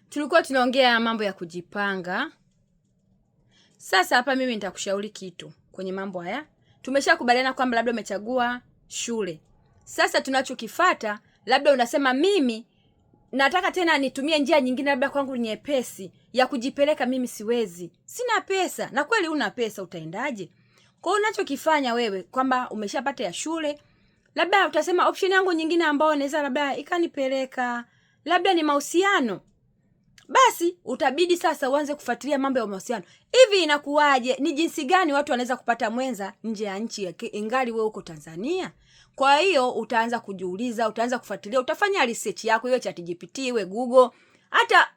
Tulikuwa tunaongea mambo ya kujipanga. Sasa hapa mimi nitakushauri kitu kwenye mambo haya. Tumeshakubaliana kwamba labda umechagua shule. Sasa tunachokifuata, labda unasema mimi nataka tena nitumie njia nyingine labda kwangu nyepesi ya kujipeleka, mimi siwezi. Sina pesa. Na kweli una pesa, utaendaje? Kwa hiyo unachokifanya wewe kwamba umeshapata ya shule, labda utasema option yangu nyingine ambayo naweza labda ikanipeleka labda ni mahusiano. Basi utabidi sasa uanze kufuatilia mambo ya mahusiano. Hivi inakuwaje? Ni jinsi gani watu wanaweza kupata mwenza nje ya nchi ingali wewe uko Tanzania? Kwa hiyo utaanza kujiuliza, utaanza kufuatilia, utafanya research yako, iwe ChatGPT, iwe Google.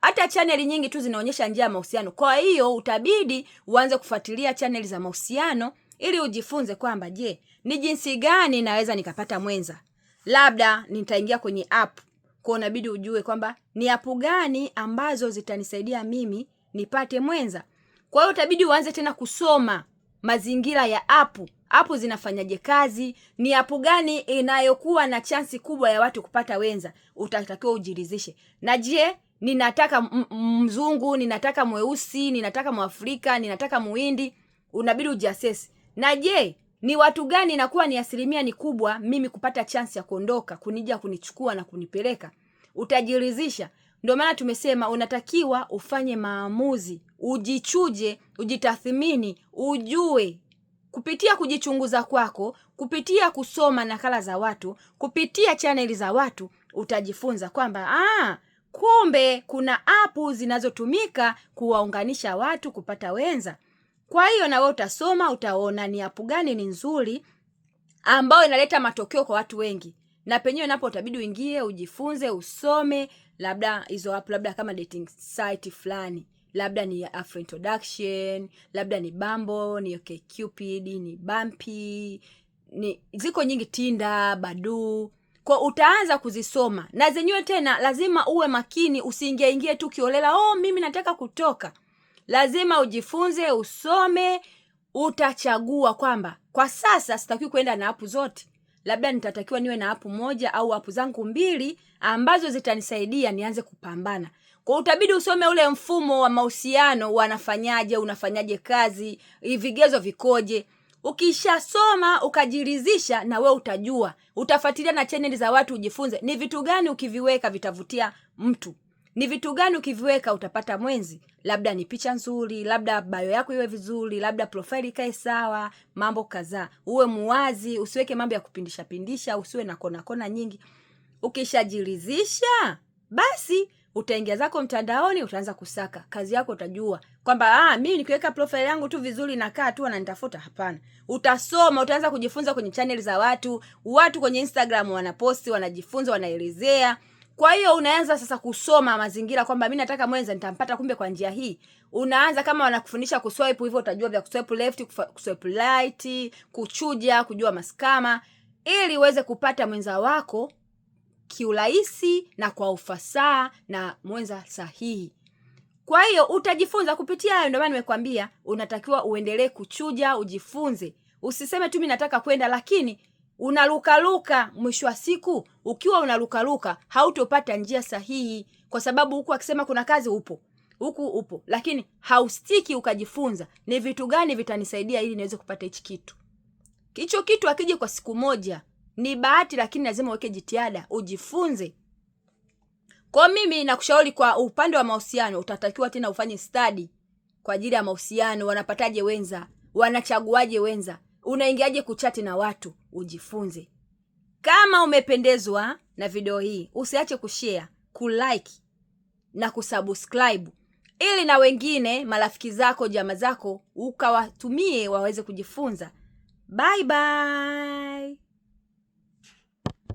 Hata channel nyingi tu zinaonyesha njia ya mahusiano. Kwa hiyo utabidi uanze kufuatilia channel za mahusiano ili ujifunze kwamba je, ni jinsi gani naweza nikapata mwenza. Labda nitaingia kwenye app. Kwa unabidi ujue kwamba ni app gani ambazo zitanisaidia mimi nipate mwenza. Kwa hiyo utabidi uanze tena kusoma mazingira ya app. App zinafanyaje kazi? Ni app gani inayokuwa na chansi kubwa ya watu kupata wenza? Utatakiwa ujiridhishe. Na je, ninataka mzungu, ninataka mweusi, ninataka mwafrika, ninataka muhindi, unabidi ujiassess. Na je, ni watu gani inakuwa ni asilimia ni kubwa mimi kupata chance ya kuondoka, kunija kunichukua na kunipeleka? Utajiridhisha. Ndio maana tumesema unatakiwa ufanye maamuzi, ujichuje, ujitathmini, ujue kupitia kujichunguza kwako, kupitia kusoma nakala za watu, kupitia channel za watu, utajifunza kwamba kumbe kuna app zinazotumika kuwaunganisha watu kupata wenza. Kwa hiyo na wewe utasoma, utaona ni app gani ni nzuri ambayo inaleta matokeo kwa watu wengi. Na penyewe napo utabidi uingie, ujifunze, usome, labda hizo app, labda kama dating site fulani, labda ni Afro Introduction, labda ni Bumble, ni OkCupid, ni Bumpy, ni ziko nyingi, Tinder, Badoo. Kwa utaanza kuzisoma. Na zenyewe tena lazima uwe makini, usiingie tu kiolela, mimi nataka kutoka. Lazima ujifunze, usome, utachagua kwamba kwa sasa sitaki kwenda na app zote. Labda nitatakiwa niwe na app moja au app zangu 2 ambazo zitanisaidia nianze kupambana. Kwa utabidi usome ule mfumo wa mahusiano, wanafanyaje, unafanyaje kazi, vigezo vikoje. Ukishasoma, ukajiridhisha, na wewe utajua. Utafuatilia na channel za watu, ujifunze ni vitu gani ukiviweka vitavutia mtu. Ni vitu gani ukiviweka utapata mwenzi. Labda ni picha nzuri, labda bio yako iwe vizuri, labda profile ikae sawa, mambo kadhaa. Uwe muwazi, usiweke mambo ya kupindisha, usiwe na kona nyingi. Ukishajiridhisha, basi utaingia zako mtandaoni, utaanza kusaka. Kazi yako utajua kwamba mimi nikiweka profile yangu tu vizuri nakaa tu wananitafuta, hapana. Utasoma, utaanza kujifunza kwenye channel za watu. Watu kwenye Instagram wanaposti, wanajifunza, wanaelezea. Kwa hiyo unaanza sasa kusoma mazingira kwamba mimi nataka mwenza nitampata kumbe kwa njia hii. Unaanza kama wanakufundisha kuswipe hivyo, utajua vya kuswipe left, kuswipe right, kuchuja, kujua maskama, ili uweze kupata mwenza wako kiurahisi na kwa ufasaha na mwenza sahihi. Kwa hiyo utajifunza kupitia hayo. Ndio maana nimekwambia unatakiwa uendelee kuchuja, ujifunze. Usiseme tu mimi nataka kwenda lakini unarukaruka. Mwisho wa siku ukiwa unarukaruka hautopata njia sahihi, kwa sababu huku akisema kuna kazi upo lakini haustiki ukajifunza ni vitu gani vitanisaidia ili niweze kupata hichi kitu. Hicho kitu akije kwa siku moja ni bahati, lakini lazima uweke jitihada, ujifunze. Kwa mimi nakushauri kwa upande wa mahusiano, utatakiwa tena ufanye study kwa ajili ya mahusiano. Wanapataje wenza? Wanachaguaje wenza? Unaingiaje kuchati na watu? Ujifunze. Kama umependezwa na video hii, usiache kushare, kulike na kusubscribe ili na wengine, marafiki zako, jamaa zako, ukawatumie waweze kujifunza. Bye bye.